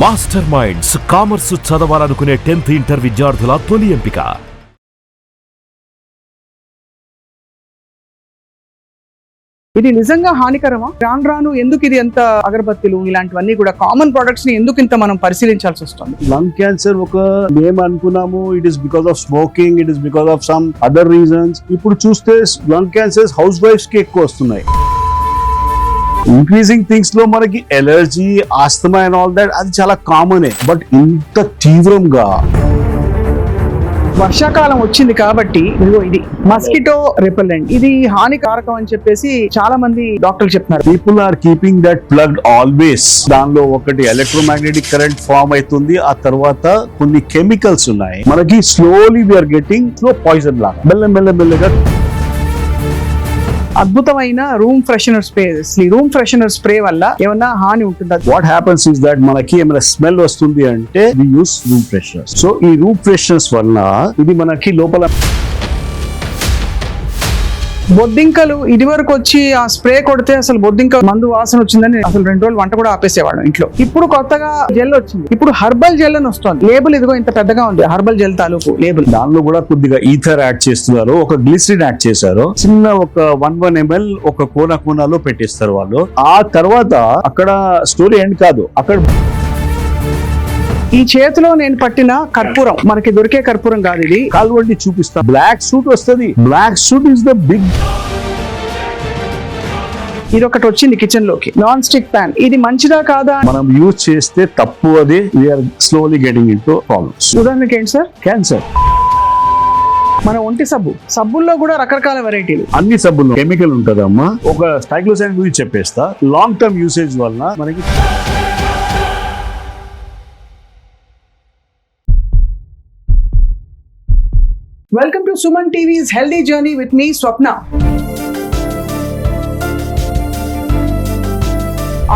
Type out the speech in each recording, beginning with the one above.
Master minds commerce చదవాలనుకునే 10th inter విద్యార్థుల తొలి ఎంపిక. ఇది నిజంగా హానికరమా? రాను రాను ఎందుకు ఇది ఎంత అగరబత్తులు ఇలాంటివన్నీ కూడా కామన్ ప్రొడక్ట్స్ ని ఎందుకు ఇంత మనం పరిశీలించాల్సి వస్తుంది? లంగ్ క్యాన్సర్ ఒక మేము అనుకున్నాము it is because of smoking, it is because of some other reasons. ఇప్పుడు చూస్తే లంగ్ క్యాన్సర్స్ హౌస్ వైఫ్స్ కి ఎక్కువ వస్తున్నాయి. ఇంక్రీజింగ్ థింగ్స్ లో మనకి allergy, asthma and all that అది చాలా కామనే. బట్ ఇంత తీవ్రంగా వర్షాకాలం వచ్చింది కాబట్టి ఇదిగో ఇది మస్కిటో రిపెల్లెంట్, ఇది హానికారకం అని చెప్పేసి చాలా మంది డాక్టర్లు చెప్తున్నారు. People are keeping that plugged always. దానిలో ఒకటి ఎలక్ట్రోమాగ్నెటిక్ కరెంట్ ఫార్మ్ అవుతుంది, ఆ తర్వాత కొన్ని కెమికల్స్ ఉన్నాయి. మనకి slowly we are getting slow poison లాగా మెల్లమెల్లగా. అద్భుతమైన room freshener spray. Room freshener spray వల్ల ఏమన్నా హాని ఉంటుందా? వాట్ హ్యాపన్స్ ఇస్ దట్ మనకి ఏమైనా స్మెల్ వస్తుంది అంటే వి యూస్ రూమ్ ఫ్రెషనర్స్. సో ఈ రూమ్ ఫ్రెషనర్స్ వల్ల ఇది మనకి లోపల బొద్దింకలు ఇది వరకు వచ్చి ఆ స్ప్రే కొడితే అసలు బొద్దింక మందు వాసన వచ్చిందని అసలు 2 రోజులు వంట కూడా ఆపేసేవాడు ఇంట్లో. ఇప్పుడు కొత్తగా జెల్ వచ్చింది, ఇప్పుడు హర్బల్ జెల్ అని వస్తుంది. లేబుల్ ఇదిగో ఇంత పెద్దగా ఉంది, హర్బల్ జెల్ తాలూకు లేబుల్. దానిలో కూడా కొద్దిగా ఈథర్ యాడ్ చేస్తున్నారు, ఒక గ్లిసరిన్ యాడ్ చేశారు, చిన్న ఒక 1 ml ఒక కోనాలో పెట్టేస్తారు వాళ్ళు. ఆ తర్వాత అక్కడ స్టోరీ ఎండ్ కాదు, అక్కడ ఈ చేతిలో నేను పట్టిన కర్పూరం మనకి దొరికే కర్పూరం కాదు, ఇది కాల్వండి చూపిస్తా. బ్లాక్ సూట్ వస్తుంది. Black suit is the big. ఇది ఒకటి వచ్చింది కిచెన్ లోకి, నాన్ స్టిక్ ప్యాన్. ఇది మంచిదా కాదా? మనం యూజ్ చేస్తే తప్పు. అది we are slowly getting into problems. ఉదాహరణకి ఏంటి సార్? క్యాన్సర్. మన ఒంటి సబ్బుల్లో కూడా రకరకాల వెరైటీలు. అన్ని సబ్బుల్లో కెమికల్ ఉంటదమ్మా. ఒక సైక్లోసైన్ గురించి చెప్పేస్తా. లాంగ్ టర్మ్ యూసేజ్ వల్ల మనకి welcome to Suman TV's healthy journey with me Swapna.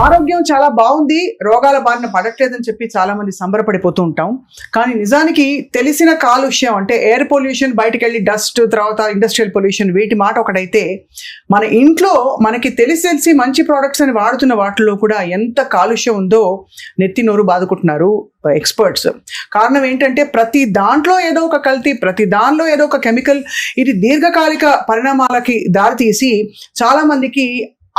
ఆరోగ్యం చాలా బాగుంది, రోగాల బారిన పడట్లేదని చెప్పి చాలా మంది సంబరపడిపోతూ ఉంటాం. కానీ నిజానికి తెలిసిన కాలుష్యం అంటే ఎయిర్ పొల్యూషన్, బయటకు వెళ్ళి డస్ట్, తర్వాత ఇండస్ట్రియల్ పొల్యూషన్, వీటి మాట ఒకటైతే మన ఇంట్లో మనకి తెలిసి మంచి ప్రోడక్ట్స్ అని వాడుతున్న వాటిల్లో కూడా ఎంత కాలుష్యం ఉందో నెత్తి నోరు బాదుకుంటున్నారు ఎక్స్పర్ట్స్. కారణం ఏంటంటే ప్రతి దాంట్లో ఏదో ఒక కల్తీ, ప్రతి దానిలో ఏదో ఒక కెమికల్. ఇది దీర్ఘకాలిక పరిణామాలకి దారితీసి చాలా మందికి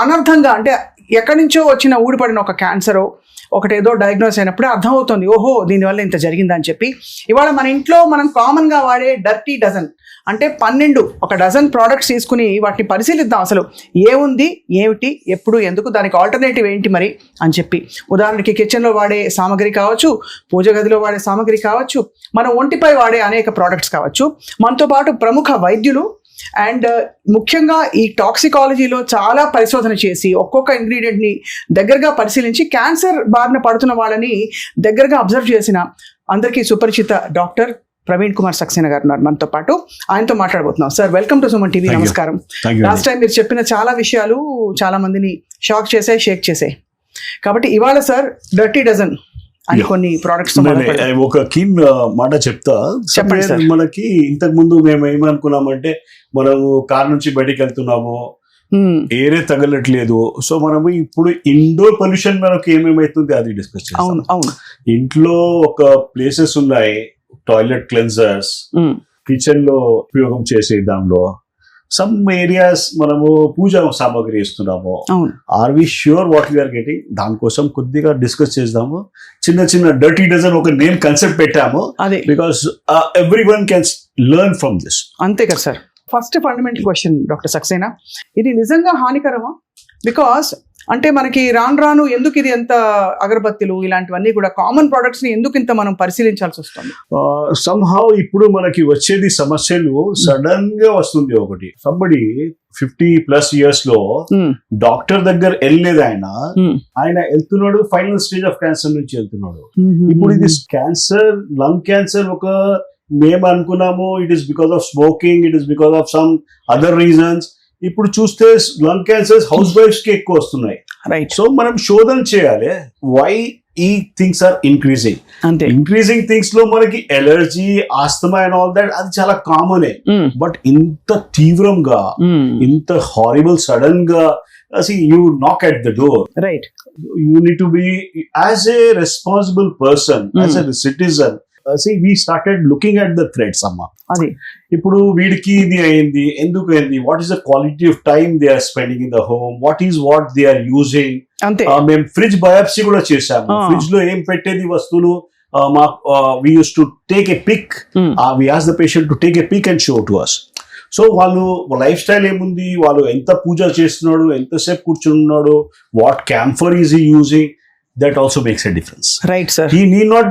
అనర్థంగా, అంటే ఎక్కడి నుంచో వచ్చిన ఊడిపడిన ఒక క్యాన్సరో ఒకటేదో డయాగ్నోస్ అయినప్పుడే అర్థమవుతుంది, ఓహో దీనివల్ల ఇంత జరిగిందని చెప్పి. ఇవాళ మన ఇంట్లో మనం కామన్గా వాడే డర్టీ డజన్ అంటే 12 ఒక డజన్ ప్రోడక్ట్స్ తీసుకుని వాటిని పరిశీలిద్దాం. అసలు ఏముంది, ఏమిటి, ఎప్పుడు, ఎందుకు, దానికి ఆల్టర్నేటివ్ ఏంటి మరి అని చెప్పి. ఉదాహరణకి కిచెన్లో వాడే సామాగ్రి కావచ్చు, పూజ గదిలో వాడే సామాగ్రి కావచ్చు, మన ఒంటిపై వాడే అనేక ప్రోడక్ట్స్ కావచ్చు. మనతో పాటు ప్రముఖ వైద్యులు అండ్ ముఖ్యంగా ఈ టాక్సికాలజీలో చాలా పరిశోధన చేసి ఒక్కొక్క ఇంగ్రీడియంట్ని దగ్గరగా పరిశీలించి క్యాన్సర్ బారిన పడుతున్న వాళ్ళని దగ్గరగా అబ్జర్వ్ చేసిన అందరికీ సుపరిచిత డాక్టర్ ప్రవీణ్ కుమార్ సక్సేనా గారు ఉన్నారు మనతో పాటు. ఆయనతో మాట్లాడబోతున్నాం. Sir, welcome to Suman TV. నమస్కారం. లాస్ట్ టైం మీరు చెప్పిన చాలా విషయాలు చాలా మందిని షాక్ చేసాయి, షేక్ చేసాయి. కాబట్టి ఇవాళ సార్ డర్టీ డజన్ అని కొన్ని ప్రోడక్ట్స్ ఒక కీన్ మాట చెప్తా. మనకి ఇంతకు ముందు మేము ఏమనుకున్నామంటే మనము కార్ నుంచి బయటికి వెళ్తున్నాము, ఏరే తగలట్లేదు. సో మనము ఇప్పుడు ఇండోర్ పొల్యూషన్ మనకి ఏమేమైతుంది అది డిస్కస్ చేస్తాం. ఇంట్లో ఒక ప్లేసెస్ ఉన్నాయి, టాయిలెట్ క్లెన్జర్స్, కిచెన్ లో ఉపయోగం చేసే దానిలో సమ్ ఏరియాస్ మనము పూజ సామాగ్రి ఇస్తున్నాము. Are we sure what we are getting? దానికోసం కొద్దిగా డిస్కస్ చేద్దాము. చిన్న డర్టీ డజన్ ఒక నేమ్ కన్సెప్ట్ పెట్టాము, because every one can learn from this. అంతే కదా sir. First fundamental question doctor Saxena, ఇది నిజంగా హానికరమా? బికాస్ అంటే మనకి రాను రాను ఎందుకు ఇది ఎంత అగరబత్తులు ఇలాంటివన్నీ కూడా కామన్ ప్రొడక్ట్స్ ని ఎందుకు ఇంత మనం పరిశీలించాల్సి వస్తుంది? సమ్హౌ ఇప్పుడు మనకి వచ్చేది సమస్యలు సడన్ గా వస్తుంది. ఒకటి సంబడి 50+ years లో డాక్టర్ దగ్గర వెళ్ళలేదు, ఆయన వెళ్తున్నాడు ఫైనల్ స్టేజ్ ఆఫ్ క్యాన్సర్ నుంచి వెళ్తున్నాడు. ఇప్పుడు ఇది క్యాన్సర్, లంగ్ క్యాన్సర్ ఒక మేము అనుకున్నాము it is because of smoking, it is because of some other reasons. ఇప్పుడు చూస్తే లంగ్ క్యాన్సర్స్ హౌస్ వైఫ్స్ కి ఎక్కువ వస్తున్నాయి. సో మనం శోధన చేయాలి, వై ఈ things are increasing. Increasing things లో మనకి allergy, asthma and all that అది చాలా కామనే. బట్ ఇంత తీవ్రంగా, ఇంత హారిబుల్ సడన్ గా see, you knock at the door. Right. You need to be, as a responsible person, as a citizen. See, we started looking at the threats, amma. అది ఇప్పుడు వీడికి ఇది అయింది, ఎందుకు అయింది, what is the quality of time they are spending in the home, what they are using. అంతే. మేము fridge biopsy కూడా చేసాము. ఫ్రిడ్జ్ లో ఏం పెట్టేది వస్తువులు, we used to take a pic. We asked the patient to take a pic and show to us. So వాళ్ళు life style ఏముంది, వాళ్ళు ఎంత పూజ చేస్తున్నాడు, ఎంతసేపు కూర్చున్నాడు, what camphor is he using, that also makes a difference. Right sir. He need not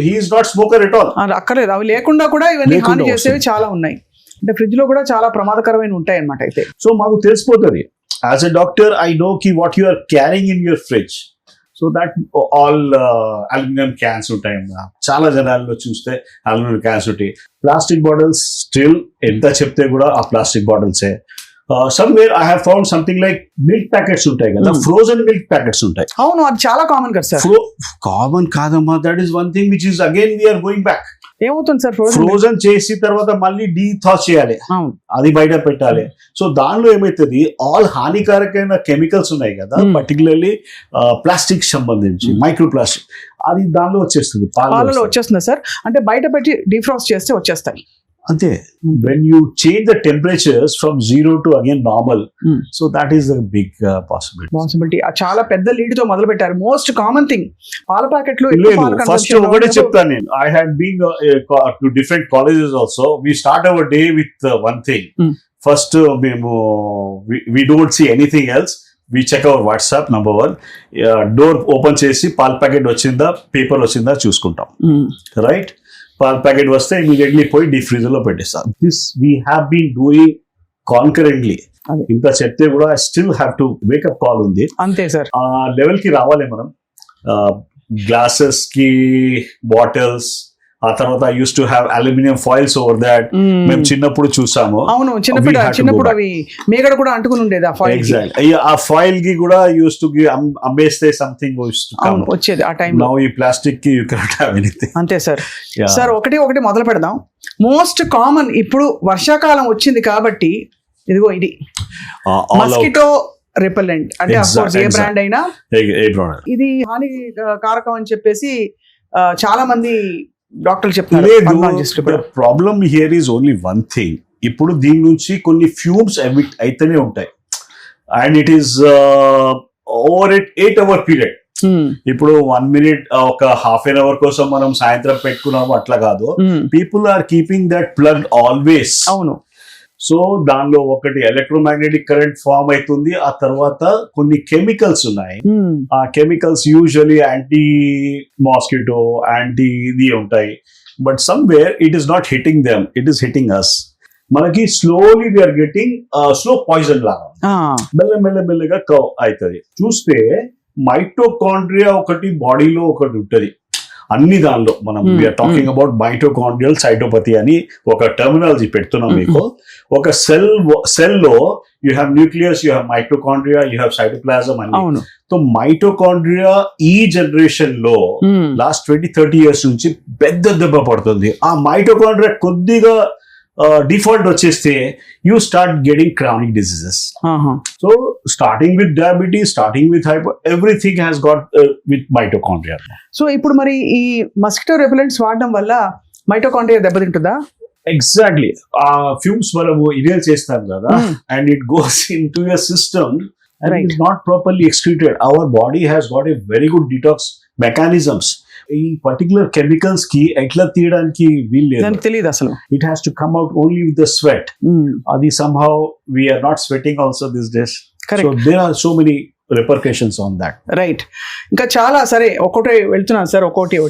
he is not smoker at all. అక్కర్లేదు, అవి లేకుండా కూడా ఇవన్నీ హాని చేసేవి చాలా ఉన్నాయి. అంటే ఫ్రిడ్జ్ లో కూడా చాలా ప్రమాదకరమైన ఉంటాయి అన్నమాట. అయితే సో మాకు తెలిసిపోతుంది, as a doctor I know కి what you are carrying in your fridge. So that all aluminium cans ఉంటాయి, చాలా జనాల్లో చూస్తే అల్యూమినియం క్యాన్స్ ఉంటాయి. ప్లాస్టిక్ బాటిల్స్ స్టిల్ ఎంత చెప్తే కూడా ఆ ప్లాస్టిక్ బాటిల్సే. somewhere I have found something like milk packets ఉంటాయి కదా, frozen milk packets ఉంటాయి. అవును, అది చాలా కామన్ కదా సార్. కామన్ కాదమ్మా, that is one thing which is again we are going back. ఏమవుతుంది సార్, ఫ్రోజన్ చేసి తర్వాత మళ్ళీ డీథా చేయాలి, అది బయట పెట్టాలి. సో దానిలో ఏమైతుంది, ఆల్ హానికారకమైన కెమికల్స్ ఉన్నాయి కదా, పర్టికులర్లీ ప్లాస్టిక్ సంబంధించి మైక్రో ప్లాస్టిక్, అది దానిలో వచ్చేస్తుంది, పాలలో వచ్చేస్తుంది సార్. అంటే బయట పెట్టి డీఫ్రాస్ట్ చేస్తే వచ్చేస్తాయి అంతే. when you change the temperatures from 0 to again normal, so that is a big possibility. చాలా పెద్ద లీడ్ తో మొదలు పెట్టారు. మోస్ట్ కామన్ థింగ్ పాల ప్యాకెట్లు. ఫస్ట్ ఒకటే చెప్తాను నేను, I had been to different colleges also. We start our day with one thing. First మేము we don't see anything else. We check our WhatsApp, number one. Door open చేసి పాల packet వచ్చిందా, paper వచ్చిందా చూసుకుంటాం, right. పాల packet వస్తే immediately పోయి deep freezer లో పెట్టేస్తాం. This we have been doing concurrently. ఇంత చెప్తే కూడా I still have to wake up call ఉంది. అంతే సార్. ఆ లెవెల్ కి రావాలి మనం. గ్లాసెస్ కి, బాటిల్స్, ఆ తర్వాత I use to have aluminium foils over that. మేము చిన్నప్పుడు చూసాము. అవును, చిన్నప్పుడు అవి మేగడ కూడా అంటుకుని ఉండేది ఆ ఫాయిల్. ఎగ్జాక్ట్లీ, ఆ ఫాయిల్ కి కూడా యూస్ టు అమ్మేస్తే సంథింగ్ వచ్చేది ఆ టైం. నౌ ఈ ప్లాస్టిక్ కి యు కెనాట్ హావ్ ఎనీథింగ్. అంతే సార్. సార్ ఒకటి మొదలు పెడదాం. మోస్ట్ కామన్ ఇప్పుడు వర్షాకాలం వచ్చింది కాబట్టి ఇదిగో ఇది మస్కిటో రిపెల్లెంట్. అంటే ఏ బ్రాండ్ అయినా ఇది హాని కారకం అని చెప్పేసి చాలా మంది డాక్టర్లు చెప్తున్నారు. Problem here is only one thing. ఇప్పుడు దీని నుంచి కొన్ని ఫ్యూమ్స్ ఎమిట్ అయితేనే ఉంటాయి, and it is over 8 hour period. ఇప్పుడు 1 minute ఒక హాఫ్ అన్ అవర్ కోసం మనం సాయంత్రం పెట్టుకున్నాము అట్లా కాదు. People are keeping that plug always. అవును. సో దానిలో ఒకటి ఎలక్ట్రోమాగ్నెటిక్ కరెంట్ ఫార్మ్ అవుతుంది, ఆ తర్వాత కొన్ని కెమికల్స్ ఉన్నాయి. ఆ chemicals usually anti mosquito, anti ఇది ఉంటాయి. But somewhere it is not hitting them, it is hitting us. మనకి slowly we are getting slow poison లాగా మెల్లమెల్లగా అవుతుంది. చూస్తే మైటోకాండ్రియా ఒకటి బాడీలో ఒకటి ఉంటుంది. అన్ని దానిలో మనం వీఆర్ టాకింగ్ అబౌట్ మైటోకాండ్రియల్ సైటోపతి అని ఒక టర్మినాలజీ పెడుతున్నాం మీకు. ఒక సెల్ లో you have nucleus, you have mitochondria, you have cytoplasm అని. సో మైటోకాండ్రియా ఈ జనరేషన్ లో లాస్ట్ 20-30 years నుంచి పెద్ద దెబ్బ పడుతుంది. ఆ మైటోకాండ్రియా కొద్దిగా డిఫాల్ట్ వచ్చేస్తే you start getting chronic diseases. So starting with diabetes, starting with hyper, everything has got with mitochondria. So ఇప్పుడు మరి ఈ మస్కిటో రెపెలెంట్స్ వాడడం వల్ల మైటోకాండ్రియా దెబ్బతింటుందా? ఎగ్జాక్ట్లీ. ఆ ఫ్యూమ్స్ మనము ఇన్హేల్ చేస్తాం కదా, and it goes in to your system and it is not properly excreted. Our body has got a very good detox mechanisms. ఈ పర్టికులర్ కెమికల్స్ కి ఎట్లా తీయడానికి వీల్లేదు, తెలియదు అసలు. It has to come out only with the sweat. అది somehow we are not sweating also these days. So there are so many repercussions on that. Right. ఇంకా చాలా సరే ఒకటి వెళ్తున్నాను సార్, ఒకటి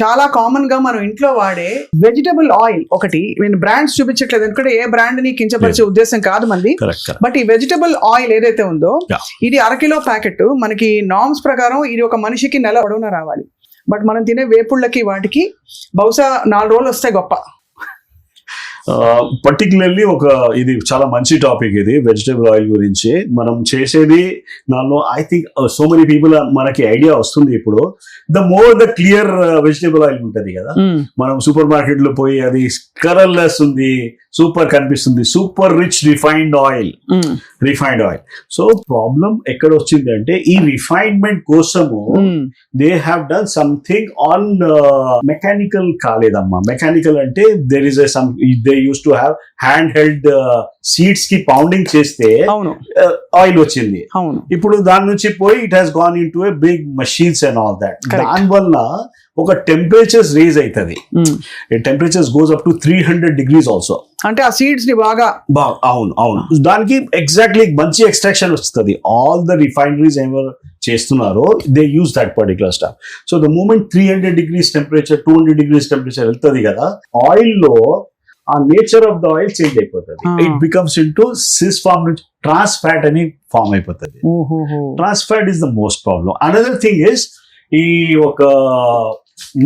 చాలా కామన్ గా మనం ఇంట్లో వాడే వెజిటబుల్ ఆయిల్ ఒకటి. నేను బ్రాండ్స్ చూపించట్లేదు ఎందుకంటే ఏ బ్రాండ్ ని కించపరిచే ఉద్దేశం కాదు మంది. బట్ ఈ వెజిటబుల్ ఆయిల్ ఏదైతే ఉందో ఇది 1 kilo ప్యాకెట్. మనకి నార్మ్స్ ప్రకారం ఇది ఒక మనిషికి నెల పొడవునా రావాలి. బట్ మనం తినే వేపుళ్ళకి వాటికి బహుశా 4 రోజులు వస్తాయి గొప్ప. పర్టికులర్లీ ఇది చాలా మంచి టాపిక్, ఇది వెజిటబుల్ ఆయిల్ గురించి మనం చేసేది. దానిలో I think so many people మనకి ఐడియా వస్తుంది ఇప్పుడు. The more the clear vegetable oil ఉంటది కదా, మనం సూపర్ మార్కెట్ లో పోయి అది కలర్లెస్ ఉంది, సూపర్ కనిపిస్తుంది, super rich refined oil. So problem ఎక్కడ వచ్చింది అంటే ఈ రిఫైన్మెంట్ కోసము they have done something on mechanical కాలేదమ్మా. మెకానికల్ అంటే there is they use to have hand held seeds కి పౌండింగ్ చేస్తే ఆయిల్ వచ్చింది. ఇప్పుడు దాని నుంచి పోయి it has gone in to a big machines and all that. దాని వల్ల ఒక టెంపరేచర్స్ రేజ్ అవుతుంది. Temperatures goes up to 300 degrees also. అంటే ఆ సీడ్స్ ని బాగా అవును దానికి ఎగ్జాక్ట్లీ మంచి ఎక్స్ట్రాక్షన్ వస్తుంది. ఆల్ ద రిఫైనరీస్ ఎవరు చేస్తున్నారో they use that particular stuff. So the moment 300 degrees temperature 200 degrees temperature వెళ్తుంది కదా, ఆయిల్ లో ఆ nature of the oil change అయిపోతుంది. It becomes into cis form నుంచి ట్రాన్స్ ఫ్యాట్ అని ఫార్మ్ అయిపోతుంది. Trans fat is the most problem. Another thing is ఈ ఒక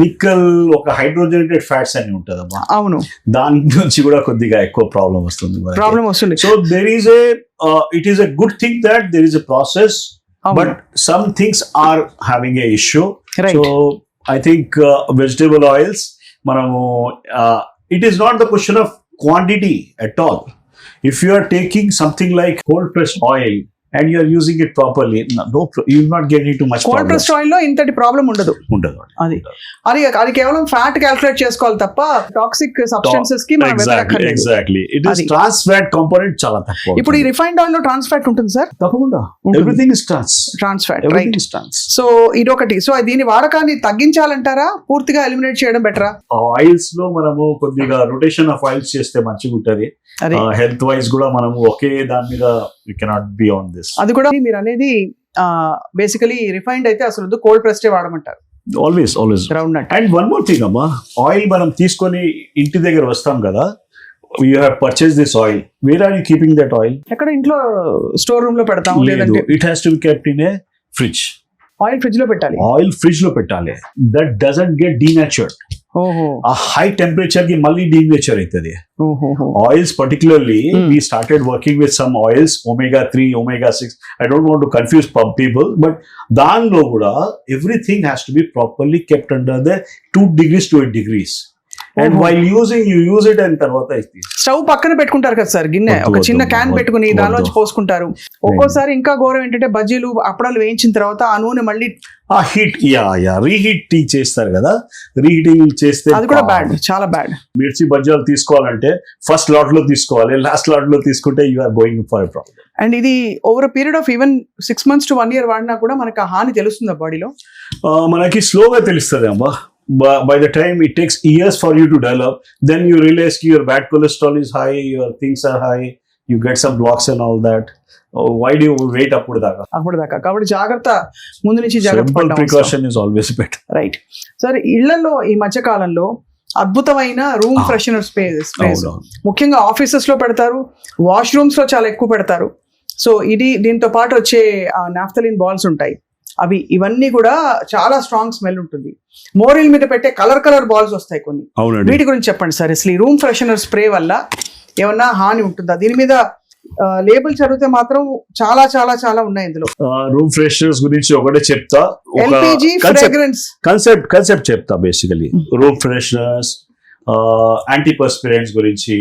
నిక్కల్, ఒక హైడ్రోజనేటెడ్ ఫ్యాట్స్ అని ఉంటదమ్మా. అవును, దాని నుంచి కూడా కొద్దిగా ఎక్కువ ప్రాబ్లం వస్తుంది. So there is it is a good thing that there is a process, but some things are having a issue. So I think vegetable oils మనము it is not the question of quantity at all. If you are taking something like cold pressed oil and you are using it properly, you will not get into much problem. Cold pressed oil లో ఇంతటి problem ఉండదు. అది కేవలం fat calculate చేసుకోవాలి తప్ప toxic substances కి మనం వెళ్ళక్కర్లేదు. Exactly it is trans fat component చాలా తక్కువ. ఇప్పుడు ఈ రిఫైన్డ్ ఆయిల్ లో ట్రాన్స్ ఫ్యాట్ ఉంటుంది సార్? తప్పకుండా. Everything is trans fat, right? So ఇదొకటి. సో దీని వాడకాన్ని తగ్గించాలంటారా, పూర్తిగా ఎలిమినేట్ చేయడం బెటరా? ఆయిల్స్ లో మనము కొద్దిగా రొటేషన్ ఆఫ్ ఆయిల్స్ చేస్తే మంచిగా ఉంటది. హెల్త్ వైజ్ కూడా మనము ఒకే దాని మీద you cannot be on this. అది కూడా మీరు అనేది బేసికలీ రిఫైన్డ్ అయితే అసలు కోల్డ్ ప్రెస్డ్ వాడమంటారు. Always ground nut. And one more thing అమ్మా, ఆయిల్ మనం తీసుకొని ఇంటి దగ్గర వస్తాం కదా, you have purchase this oil, where are you keeping that oil? ఎక్కడ? ఇంట్లో స్టోర్ రూమ్ లో పెడతాం. లేదు, it has to be kept in a fridge. Oil fridge లో పెట్టాలి. That doesn't get denatured. ఆ హై టెంపరేచర్ కి మళ్ళీ డీనేచర్ అవుతుంది. Oils particularly we started working with some oils, omega-3, omega-6. I don't want to confuse people, but దానిలో కూడా everything has to be properly kept under the 2 degrees to 8 degrees. And while using, you use it and తర్వాత stove పక్కన పెట్టుకుంటారు కదా sir, గిన్నె ఒక చిన్న can పెట్టుకుని దానిలోంచి పోసుకుంటారు. ఒక్కోసారి ఇంకా ఘోరం ఏంటంటే బజ్జీలు అప్పడాలు వేయించిన తర్వాత ఆ నూనె మళ్ళీ ఆ హీట్ రీహీట్ చేస్తారు కదా, రీహీటింగ్ చేస్తే అది కూడా బ్యాడ్, చాలా బ్యాడ్. మిర్చి బజ్జీలు తీసుకోవాలంటే ఫస్ట్ లాట్ లో తీసుకోవాలి, లాస్ట్ లాట్ లో తీసుకుంటే you are going for a problem. And ఇది over period of even 6 months to 1 year వాడినా కూడా మనకి ఆ హాని తెలుస్తుందా బాడీలో? మనకి స్లోగా తెలుస్తుంది అమ్మా. By the time it takes years for you to develop, then you realize your bad cholesterol is high, your things are high, you get some blocks and all that. Why do you wait అప్పుడు దాకా? కాబట్టి జాగ్రత్త, ముందు నుంచి జాగ్రత్త. Precaution is always better. Right sir. ఇళ్లలో ఈ మధ్య కాలంలో అద్భుతమైన రూమ్ ఫ్రెషనర్ స్ప్రేస్ ముఖ్యంగా ఆఫీసెస్ లో పెడతారు, వాష్రూమ్స్ లో చాలా ఎక్కువ పెడతారు. సో దీంతో పాటు వచ్చే నాఫ్థలిన్ బాల్స్ ఉంటాయి, ఇవన్నీ కూడా చాలా స్ట్రాంగ్ స్మెల్ ఉంటుంది. మోరిల్ మీద పెట్టే కలర్ బాల్స్ వస్తాయి కొన్ని. వీటి గురించి చెప్పండి సార్. అసలు ఈ రూమ్ ఫ్రెషనర్ స్ప్రే వల్ల ఏమన్నా హాని ఉంటుందా? దీని మీద లేబుల్ చదివితే మాత్రం చాలా చాలా చాలా ఉన్నాయి ఇందులో. రూమ్ ఫ్రెషనర్స్ గురించి ఒకటే చెప్తా, ఎల్పిజి ఫ్రేగ్రెన్స్ కాన్సెప్ట్ చెప్తా. బేసికలీ రూమ్ ఫ్రెషనర్స్, యాంటీపర్స్పిరెంట్స్ గురించి.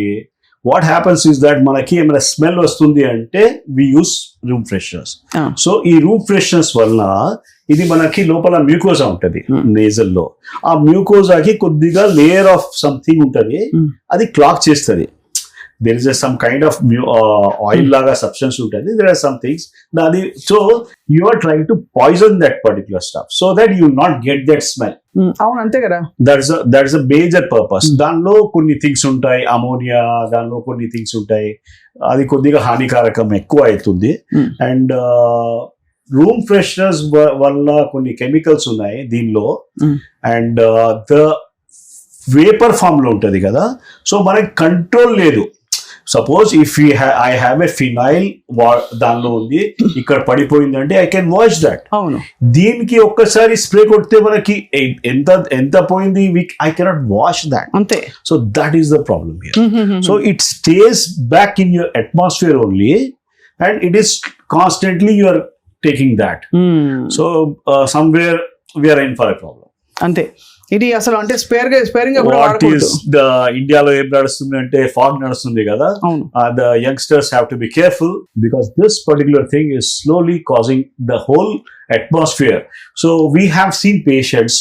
వాట్ హ్యాపన్స్ ఇస్ దట్ మనకి ఏమైనా స్మెల్ వస్తుంది అంటే వి యూస్ రూమ్ ఫ్రెషనర్స్. సో ఈ రూమ్ ఫ్రెషనర్స్ వలన ఇది మనకి లోపల మ్యూకోజా ఉంటది నేజల్ లో, ఆ మ్యూకోజాకి కొద్దిగా లేయర్ ఆఫ్ సంథింగ్ ఉంటది, అది క్లాక్ చేస్తుంది. there is some kind of oil laga substance ఉంటుంది. there are some things that so you are trying to poison that particular stuff so that you not get that smell. అవును, అంతే కదా. that's a major purpose. దానిలో కొన్ని things ఉంటాయి, ammonia, దానిలో కొన్ని things ఉంటాయి, అది కొద్దిగా హానికారకం ఎక్కువ అవుతుంది. అండ్ రూమ్ ఫ్రెషనర్స్ వల్ల కొన్ని కెమికల్స్ ఉన్నాయి దీనిలో, అండ్ ద వేపర్ ఫామ్ లో ఉంటది కదా, సో మనకి కంట్రోల్ లేదు. Suppose if I have a phenyl దానిలో ఉంది, ఇక్కడ పడిపోయిందంటే ఐ కెన్ వాష్ దట్. అవును, దీనికి ఒక్కసారి స్ప్రే కొడితే మనకి ఎంత పోయింది, ఐ కెనాట్ వాష్ దాట్. అంతే. So that is the problem here. So it stays back in your atmosphere only, and it is constantly you are taking that. So somewhere we are in for a problem. అంతే. ఇది అసలు అంటే sparing ఇండియాలో ఏం నడుస్తుంది అంటే fog నడుస్తుంది కదా. The youngsters have to be careful because this particular thing is slowly causing the whole atmosphere. So we have seen patients,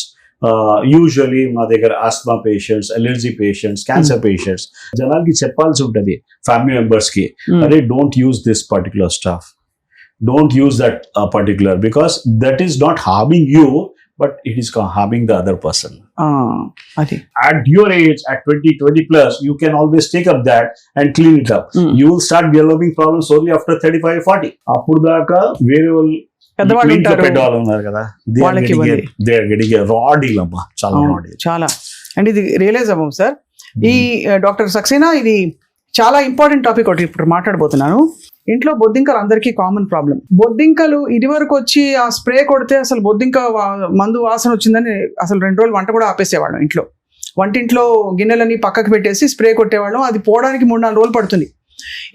usually మా దగ్గర Asma patients, allergy patients, cancer patients, జనాలకి చెప్పాల్సి ఉంటుంది ఫ్యామిలీ మెంబర్స్ కి, అరే don't use this particular stuff, don't use that particular, because that is not harming you, but it is harming the other person. At your age, at 20 plus, you can always take up that and clean it up. You will start developing problems only after 35-40. అప్పుడు దాకా వేరే వాళ్ళు పెద్దవాళ్ళు ఉన్నారు కదా, they are getting a raw deal అమ్మా, చాలా raw deal. చాలా. అండ్ ఇది రియలైజ్ అవ్వం సార్. ఈ డాక్టర్ సక్సేనా, ఇది చాలా ఇంపార్టెంట్ టాపిక్ ఒకటి ఇప్పుడు మాట్లాడబోతున్నాను. ఇంట్లో బొద్దింకలు అందరికీ కామన్ ప్రాబ్లం. బొద్దింకలు ఇది వరకు వచ్చి ఆ స్ప్రే కొడితే అసలు బొద్దింక మందు వాసన వచ్చిందని అసలు 2 రోజులు వంట కూడా ఆపేసేవాళ్ళం. ఇంట్లో వంటింట్లో గిన్నెలని పక్కకు పెట్టేసి స్ప్రే కొట్టేవాళ్ళం. అది పోవడానికి 3-4 రోజులు పడుతుంది.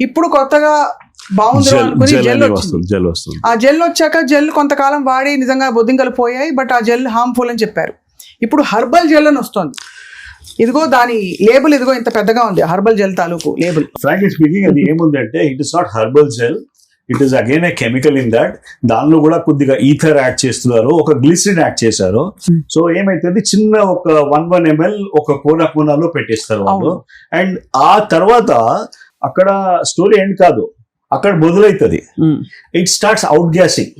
ఇప్పుడు కొత్తగా బాగుంది అనుకుని జెల్ వస్తుంది. ఆ జెల్ వచ్చాక జెల్ కొంతకాలం వాడి నిజంగా బొద్దింకలు పోయాయి, బట్ ఆ జెల్ హార్మ్ఫుల్ అని చెప్పారు. ఇప్పుడు హర్బల్ జెల్ అని వస్తుంది. ఇదిగో దాని లేబుల్ ఇదిగో ఇంత పెద్దగా ఉంది, హర్బల్ జెల్ తాలూకు లేబుల్. ఫ్రాంక్లీ స్పీకింగ్ అది ఏముందంటే it is not herbal gel, it is again a chemical in that. దానిలో కూడా కొద్దిగా ఈథర్ యాడ్ చేస్తున్నారు, ఒక గ్లిసరిన్ యాడ్ చేశారు. సో ఏమైతుంది, చిన్న ఒక 1 ml ఒక కోనాలో పెట్టేస్తారు వాళ్ళు. అండ్ ఆ తర్వాత అక్కడ స్టోరీ ఎండ్ కాదు, అక్కడ మొదలవుతుంది. It starts out guessing.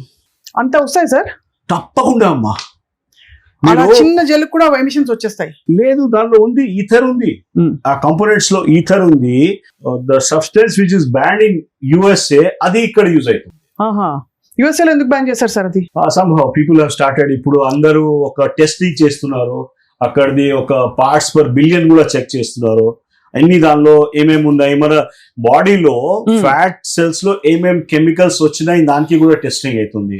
అంత వస్తాయి సార్? తప్పకుండా అమ్మా. చిన్న జెల్ కూడా ఎమిషన్స్ వచ్చేస్తాయి. లేదు, దానిలో ఉంది ఈథర్ ఉంది, ఆ కంపోనెంట్స్ లో ఈథర్ ఉంది. The substance which is ban in USA, అది ఇక్కడ యూజ్ అవుతుంది. USA లో ఎందుకు బ్యాన్ చేశారు సార్ అది? somehow people have started, ఇప్పుడు అందరూ ఒక టెస్టింగ్ చేస్తున్నారు, అక్కడిది ఒక పార్ట్స్ పర్ బిలియన్ కూడా చెక్ చేస్తున్నారు. అన్ని దానిలో ఏమేమి ఉన్నాయి, మన బాడీలో ఫ్యాట్ సెల్స్ లో ఏమేమి కెమికల్స్ వచ్చినాయి దానికి కూడా టెస్టింగ్ అవుతుంది.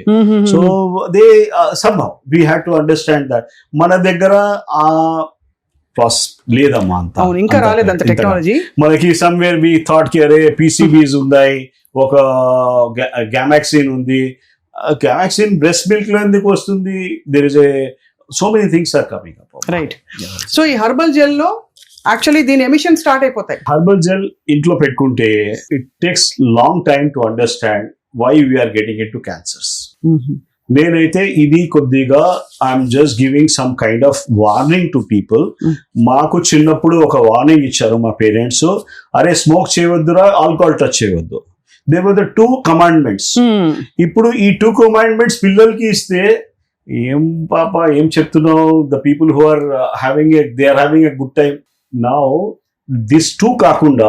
So they somehow we have to understand that మన దగ్గర ఆ ప్రాసెస్ లేదమ్మా, అంత ఇంకా రాలేదు అంత టెక్నాలజీ మనకి. సమ్వేర్ వి థాట్ కి అరే PCBs ఉన్నాయి, ఒక గ్యామాక్సిన్ ఉంది. గ్యామాక్సిన్ బ్రెస్ట్ మిల్క్ లో ఎందుకు వస్తుంది? There is a so many things are coming up, right? So ఈ హర్బల్ జెల్ లో యాక్చువల్లీ దీని ఎమిషన్ స్టార్ట్ అయిపోతాయి. హర్బల్ జెల్ ఇంట్లో పెట్టుకుంటే it takes long time to understand why we are getting in to cancers. నేనైతే ఇది కొద్దిగా I'm just giving some kind of warning to people. మాకు చిన్నప్పుడు ఒక వార్నింగ్ ఇచ్చారు మా పేరెంట్స్, అరే స్మోక్ చేయవద్దురా, ఆల్కహాల్ టచ్ చేయవద్దు. They were the 2 commandments. ఇప్పుడు ఈ 2 commandments పిల్లలకి ఇస్తే ఏం పాప ఏం చెప్తున్నావు? The people who are they are having a good time. Now this 2 కాకుండా